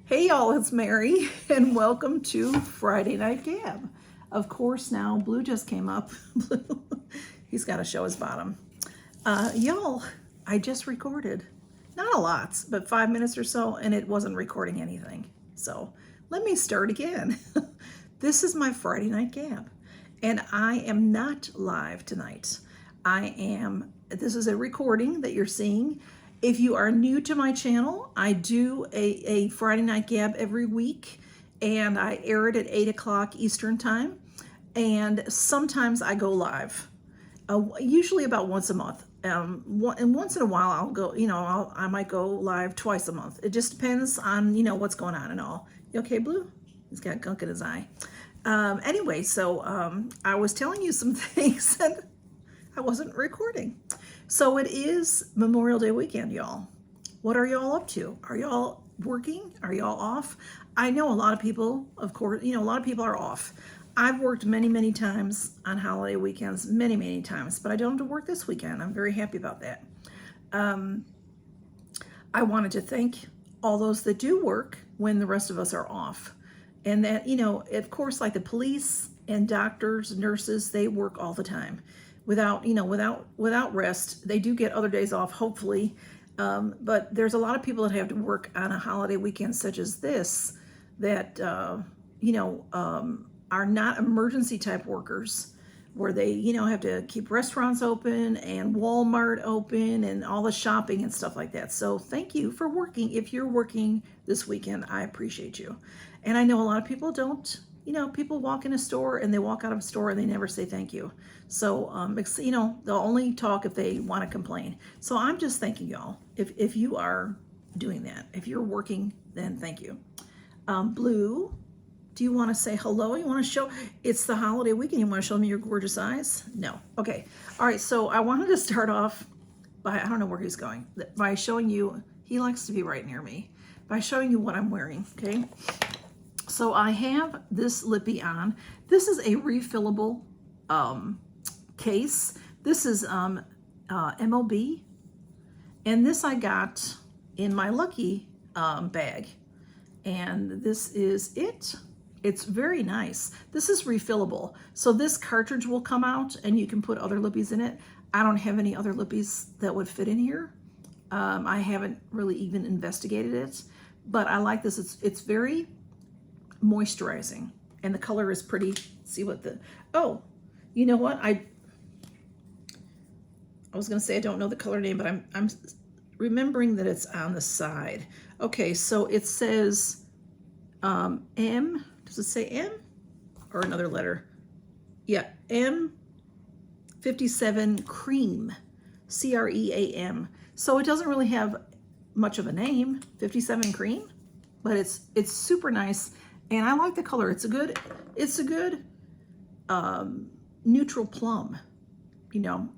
Hey y'all, it's Mary and welcome to Friday Night Gab. Of course, now Blue just came up. Blue, he's got to show his bottom. Y'all, I just recorded, not a lot, but 5 minutes or so, and it wasn't recording anything. So let me start again. This is my Friday Night Gab, and I am not live tonight. This is a recording that you're seeing. If you are new to my channel, I do a Friday Night Gab every week, and I air it at 8 o'clock Eastern time, and sometimes I go live, usually about once a month. And once in a while I'll go, I might go live twice a month. It just depends on, what's going on and all. You okay, Blue? He's got gunk in his eye. Anyway, so I was telling you some things and I wasn't recording. So it is Memorial Day weekend, y'all. What are y'all up to? Are y'all working? Are y'all off? I know a lot of people, of course, a lot of people are off. I've worked many, many times on holiday weekends, many, many times, but I don't have to work this weekend. I'm very happy about that. I wanted to thank all those that do work when the rest of us are off. And that, of course, like the police and doctors, nurses, they work all the time. Without rest. They do get other days off, hopefully. But there's a lot of people that have to work on a holiday weekend such as this that, are not emergency type workers where they, have to keep restaurants open and Walmart open and all the shopping and stuff like that. So thank you for working. If you're working this weekend, I appreciate you. And I know a lot of people don't. People walk in a store and they walk out of a store and they never say thank you. So, they'll only talk if they want to complain. So I'm just thanking y'all. If you are doing that, if you're working, then thank you. Blue, do you want to say hello? You want to show, it's the holiday weekend. You want to show me your gorgeous eyes? No. Okay. All right. So I wanted to start off by, I don't know where he's going, by showing you, he likes to be right near me, by showing you what I'm wearing. Okay. So I have this lippy on. This is a refillable case. This is MOB, and this I got in my Lucky bag. And this is it. It's very nice. This is refillable. So this cartridge will come out and you can put other lippies in it. I don't have any other lippies that would fit in here. I haven't really even investigated it, but I like this. It's very moisturizing and the color is pretty. See what you know what, I was gonna say I don't know the color name, but I'm remembering that it's on the side. Okay, so it says M. Does it say M or another letter? Yeah, M57 cream, CREAM. So it doesn't really have much of a name, 57 cream, but it's super nice. And I like the color. It's a good neutral plum.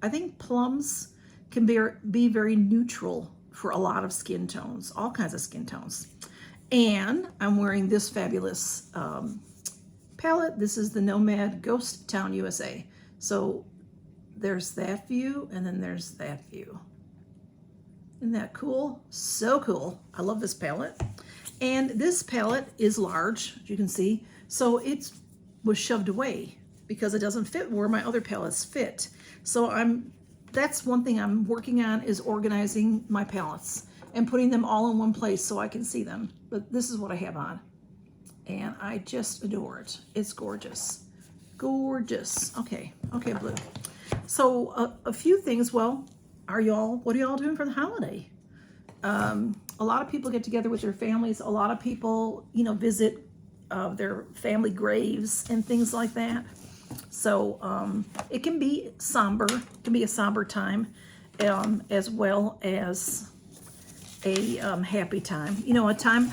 I think plums can be very neutral for a lot of skin tones, all kinds of skin tones. And I'm wearing this fabulous palette. This is the Nomad Ghost Town USA. So there's that view, and then there's that view. Isn't that cool? So cool. I love this palette. And this palette is large, as you can see. So it was shoved away because it doesn't fit where my other palettes fit. So that's one thing I'm working on, is organizing my palettes and putting them all in one place so I can see them. But this is what I have on. And I just adore it. It's gorgeous. Gorgeous. Okay, Blue. So a few things. Well, what are y'all doing for the holiday? A lot of people get together with their families. A lot of people, visit their family graves and things like that. So it can be somber. It can be a somber time, as well as a happy time. A time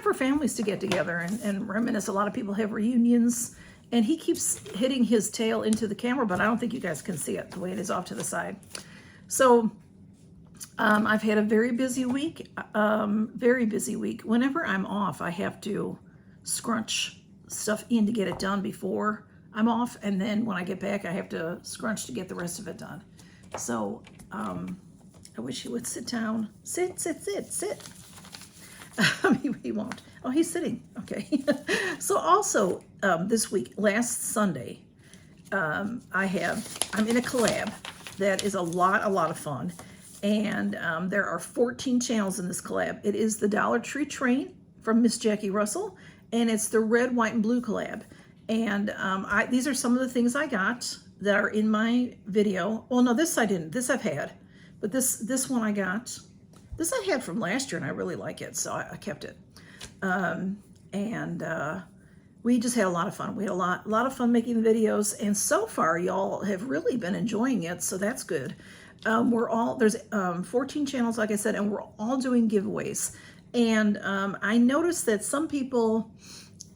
for families to get together and reminisce. A lot of people have reunions, and he keeps hitting his tail into the camera, but I don't think you guys can see it the way it is off to the side. So I've had a very busy week. Whenever I'm off, I have to scrunch stuff in to get it done before I'm off, and then when I get back, I have to scrunch to get the rest of it done. So I wish he would sit down. Sit. He won't. Oh, he's sitting. Okay. So also this week, last Sunday, I'm in a collab that is a lot of fun. And there are 14 channels in this collab. It is the Dollar Tree Train from Miss Jackie Russell, and it's the red, white, and blue collab. And these are some of the things I got that are in my video. Well, no, this I didn't. This I've had. But this one I got. This I had from last year, and I really like it, so I kept it. We just had a lot of fun. We had a lot of fun making the videos, and so far, y'all have really been enjoying it, so that's good. There's 14 channels, like I said, and we're all doing giveaways. And I noticed that some people,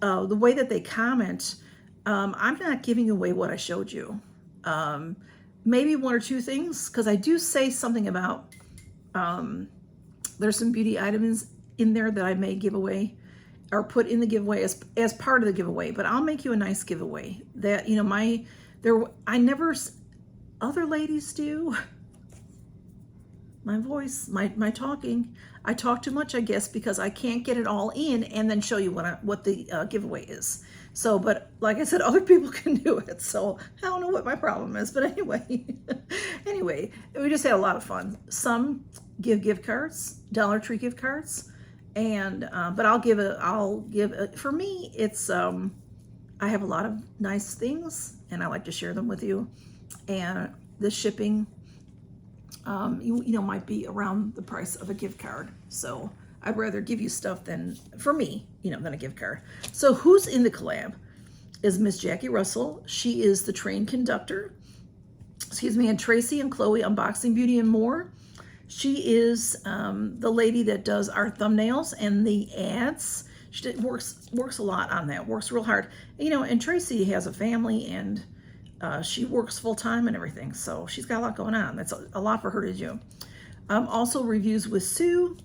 the way that they comment, I'm not giving away what I showed you. Maybe one or two things, because I do say something about, there's some beauty items in there that I may give away or put in the giveaway as part of the giveaway, but I'll make you a nice giveaway that, you know, other ladies do. My voice, my talking, I talk too much, I guess, because I can't get it all in and then show you what the giveaway is. So, but like I said, other people can do it. So I don't know what my problem is, but anyway, we just had a lot of fun. Some give gift cards, Dollar Tree gift cards, and but I'll give for me, it's I have a lot of nice things, and I like to share them with you, and the shipping. You know, might be around the price of a gift card. So I'd rather give you stuff than a gift card. So who's in the collab is Miss Jackie Russell. She is the train conductor. Excuse me. And Tracy and Chloe Unboxing Beauty and More. She is the lady that does our thumbnails and the ads. She works a lot on that. Works real hard. You know, and Tracy has a family, and she works full-time and everything, so she's got a lot going on. That's a lot for her to do. Also reviews with Sue,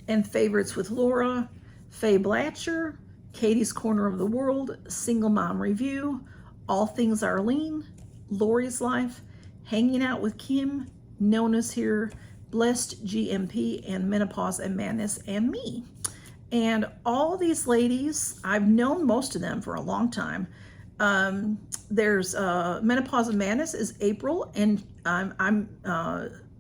and favorites with Laura, Faye Blatcher, Katie's Corner of the World, Single Mom Review, All Things Arlene, Lori's Life, Hanging Out with Kim, Nona's Here, Blessed GMP, and Menopause and Madness, and me. And all these ladies, I've known most of them for a long time. There's Menopause and Madness is April, and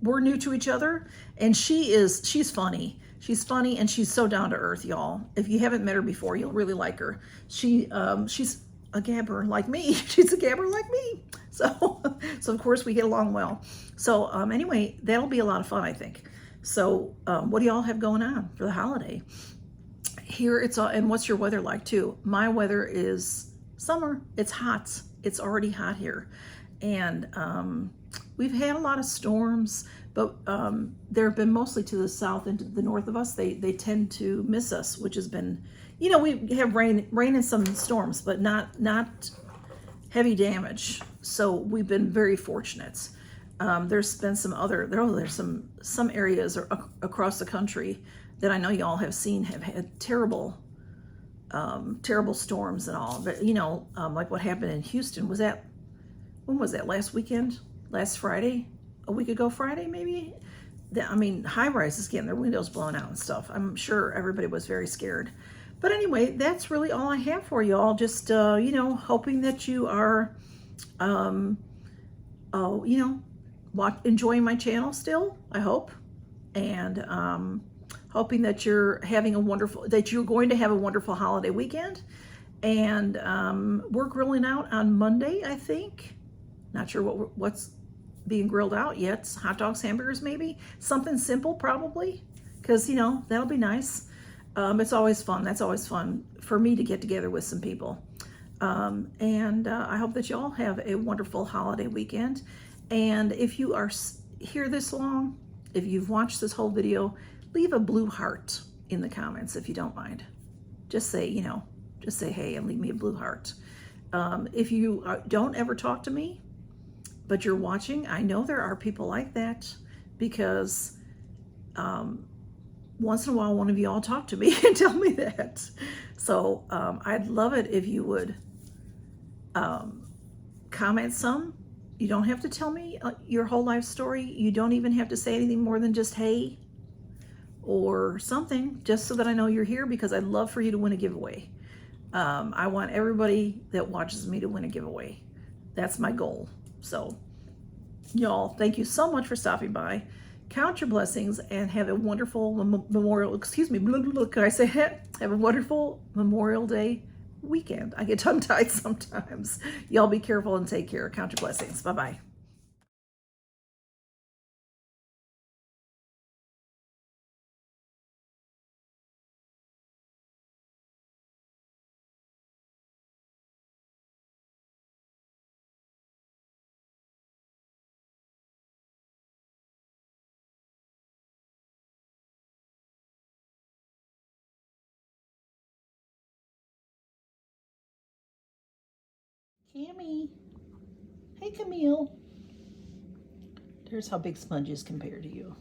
we're new to each other, and she's funny. She's funny, and she's so down to earth, y'all. If you haven't met her before, you'll really like her. She's a gabber like me. She's a gabber like me. So of course we get along well. So anyway, that'll be a lot of fun, I think. So what do y'all have going on for the holiday? Here it's all, and what's your weather like too? My weather is summer. It's hot. It's already hot here. And we've had a lot of storms, but there have been mostly to the south and to the north of us. They tend to miss us, which has been, you know, we have rain and some storms, but not heavy damage. So we've been very fortunate. There's been there's some areas across the country that I know y'all have seen have had terrible storms and all. But you know, like what happened in Houston, when was that? Last weekend? Last Friday? A week ago Friday, maybe? I mean, high rises getting their windows blown out and stuff. I'm sure everybody was very scared. But anyway, that's really all I have for y'all. Just, you know, hoping that you are, you know, enjoying my channel still, I hope. And hoping that you're going to have a wonderful holiday weekend. And we're grilling out on Monday, I think. Not sure what's being grilled out yet. Hot dogs, hamburgers, maybe. Something simple, probably. Because, you know, that'll be nice. It's always fun. That's always fun for me to get together with some people. And I hope that you all have a wonderful holiday weekend. And if you are here this long, if you've watched this whole video, leave a blue heart in the comments if you don't mind. Just say, you know, just say hey and leave me a blue heart. If you don't ever talk to me, but you're watching, I know there are people like that, because once in a while, one of you all talk to me and tell me that. So I'd love it if you would comment some. You don't have to tell me your whole life story. You don't even have to say anything more than just hey, or something, just so that I know you're here, because I'd love for you to win a giveaway. I want everybody that watches me to win a giveaway. That's my goal. So y'all, thank you so much for stopping by. Count your blessings and have a wonderful Memorial, excuse me, can I say it? Have a wonderful Memorial Day weekend. I get tongue-tied sometimes. Y'all be careful and take care. Count your blessings. Bye-bye. Cammy. Hey, Camille. There's how big sponge is compared to you.